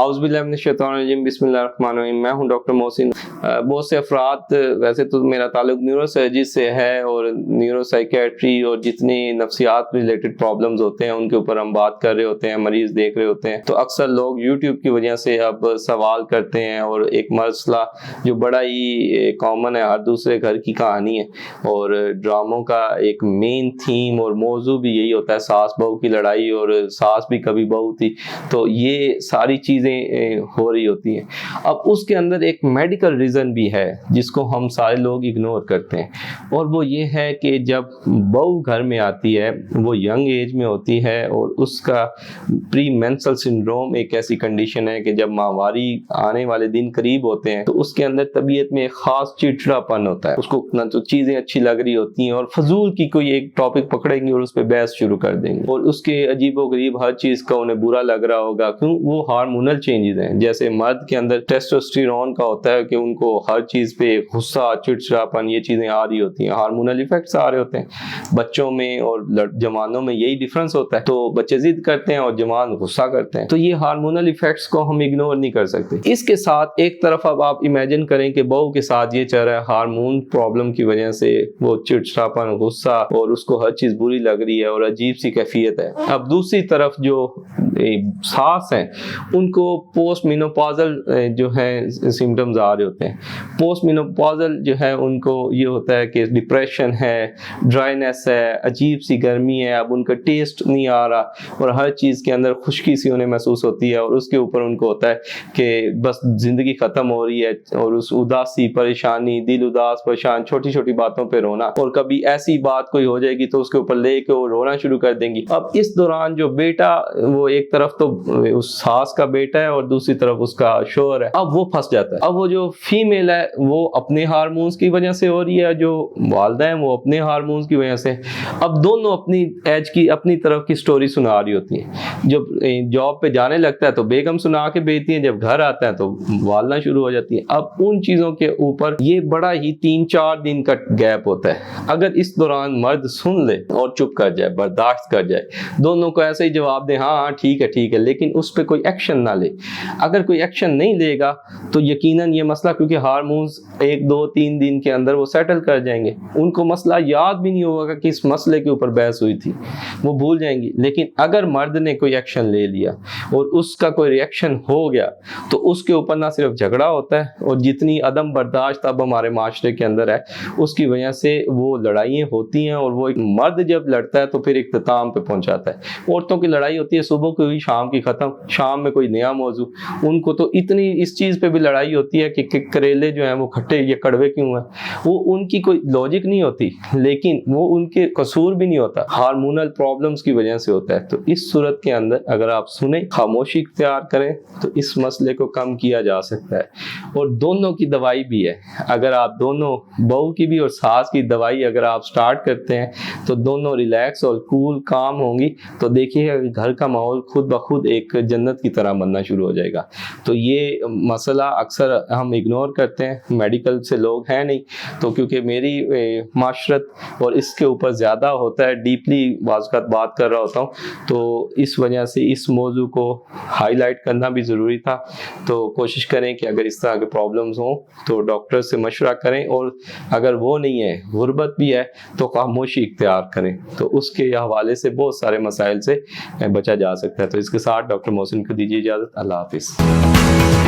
आउज़ बिल्लाहि मिनश शैतानिर रजीम, बिस्मिल्लाहिर रहमानिर रहीम। मैं हूं डॉक्टर मोहसिन। बहुत से अफराद, वैसे तो मेरा ताल्लुक न्यूरोसर्जरी से है और न्यूरोसाइकेट्री और जितनी नफ्सियात रिलेटेड प्रॉब्लम्स होते हैं उनके ऊपर हम बात कर रहे होते हैं, मरीज़ देख रहे होते हैं। तो अक्सर लोग यूट्यूब की वजह से अब सवाल करते हैं और एक मसला जो बड़ा ही कॉमन है, हर दूसरे घर की कहानी है और ड्रामों का एक मेन थीम और मौजू भी यही होता है, सास बहू की लड़ाई और सास भी कभी बहू थी। तो ये सारी चीज़ें हो रही होती हैं। अब उसके अंदर एक मेडिकल रीज़न भी है जिसको हम सारे लोग इग्नोर करते हैं, और वो ये है कि जब बहू घर में आती है, वो यंग एज में होती है और उसका प्री मेंस्ट्रुअल सिंड्रोम एक ऐसी कंडीशन है कि जब माहवारी आने वाले दिन करीब होते हैं तो उसके अंदर तबीयत में एक खास चिड़चिड़ापन होता है। उसको ना तो चीज़ें अच्छी लग रही होती हैं और फजूल की कोई एक टॉपिक पकड़ेंगे और उस पर बहस शुरू कर देंगे, और उसके अजीबोगरीब हर चीज़ का उन्हें बुरा लग रहा होगा। क्यों? वो हार्मोनल चेंजेस हैं। जैसे मर्द के अंदर टेस्टोस्टेरोन का होता है कि उनको हर चीज़ पे गुस्सा, चिड़चिड़ापन, ये चीज़ें आ रही होती हैं, हार्मोनल इफेक्ट्स आ रहे होते हैं। बच्चों में और जवानों में यही डिफरेंस होता है। तो बच्चे जिद करते हैं और जवान गुस्सा करते हैं। तो ये हार्मोनल इफेक्ट्स को हम इग्नोर नहीं कर सकते। इसके साथ एक तरफ अब आप इमेजिन करें कि बहू के साथ ये चल रहा है, हार्मोन प्रॉब्लम की वजह से वो चिड़चिड़ापन, गुस्सा और उसको हर चीज़ बुरी लग रही है और अजीब सी कैफियत है। अब दूसरी तरफ जो सास हैं उनको पोस्ट मेनोपॉजल जो है सिम्टम्स आ रहे होते हैं। पोस्ट मेनोपॉजल जो है उनको ये होता है कि डिप्रेशन है, ड्राइनेस है, अजीब सी गर्मी है, अब उनका टेस्ट नहीं आ रहा और हर चीज़ के अंदर खुश्की सी उन्हें महसूस होती है, और उसके ऊपर उनको होता है कि बस ज़िंदगी ख़त्म हो रही है, और उस उदासी, परेशानी, दिल उदास, परेशान, छोटी छोटी बातों पे रोना, और कभी ऐसी बात कोई हो जाएगी तो उसके ऊपर ले के वो रोना शुरू कर देंगी। अब इस दौरान जो बेटा, वो एक तरफ तो उस सास का बेटा है और दूसरी तरफ उसका शोहर है, अब वो फंस जाता है। अब वो जो फीमेल है वो अपने हार्मोन्स की वजह से हो रही है, जो वालदा है वो अपने हार्मोन्स की वजह से। अब दोनों अपनी एज की, अपनी तरफ की स्टोरी सुना रही होती है। जब जॉब पे जाने लगता है तो बेगम सुना के भेजती है, जब घर आता है तो वालना शुरू हो जाती है। अब उन चीज़ों के ऊपर ये बड़ा ही 3-4 दिन का गैप होता है। अगर इस दौरान मर्द सुन ले और चुप कर जाए, बर्दाश्त कर जाए, दोनों को ऐसे ही जवाब दे, हाँ हाँ ठीक है, लेकिन उस पर कोई एक्शन ना ले। अगर कोई एक्शन नहीं लेगा तो यकीनन ये मसला, क्योंकि हार्मोन्स 1-2-3 दिन के अंदर वो सेटल कर जाएंगे, उनको मसला याद भी नहीं होगा कि इस मसले के ऊपर बहस हुई थी, वो भूल जाएंगी। लेकिन अगर मर्द ने कोई एक्शन ले लिया और उसका कोई रिएक्शन हो गया तो उसके ऊपर ना सिर्फ झगड़ा होता है, और जितनी अदम बर्दाश्त अब हमारे माशरे के अंदर है उसकी वजह से वो लड़ाइयाँ होती हैं, और वो एक मर्द जब लड़ता है तो फिर इख्तिताम पे पहुंचाता है। औरतों की लड़ाई होती है सुबह को हुई, शाम की खत्म, शाम में कोई नया मौजू। उनको तो इतनी इस चीज़ पे भी लड़ाई होती है कि करेले जो हैं वो खट्टे या कड़वे क्यों हैं, वो उनकी कोई लॉजिक नहीं होती, लेकिन वो उनके कसूर भी नहीं होता, हार्मोनल प्रॉब्लम्स की वजह से होता है। तो इस सूरत के अंदर अगर आप सुने, खामोशी इख्तियार करें तो इस मसले को कम किया जा सकता है। और दोनों की दवाई भी है। अगर आप दोनों, बहू की भी और सास की दवाई अगर आप स्टार्ट करते हैं तो दोनों रिलैक्स और कूल काम होंगी, तो देखिएगा घर का माहौल खुद ब खुद एक जन्नत की तरह बनना शुरू हो जाएगा। तो ये मसला अक्सर हम इग्नोर करते हैं, मेडिकल से लोग हैं नहीं, तो क्योंकि मेरी माशरत और इसके ऊपर ज़्यादा होता है, डीपली वाज़ बात कर रहा होता हूँ, तो इस वजह से इस मौजू को हाईलाइट करना भी ज़रूरी था। तो कोशिश करें कि अगर इस तरह के प्रॉब्लम्स हों तो डॉक्टर से मशवरा करें, और अगर वो नहीं है, गुर्बत भी है, तो खामोशी इख्तियार करें। तो उसके हवाले से बहुत सारे मसाइल से बचा जा सकता है। तो इसके साथ डॉक्टर मोहसिन को दीजिए इजाज़त। अल्लाह हाफिज़।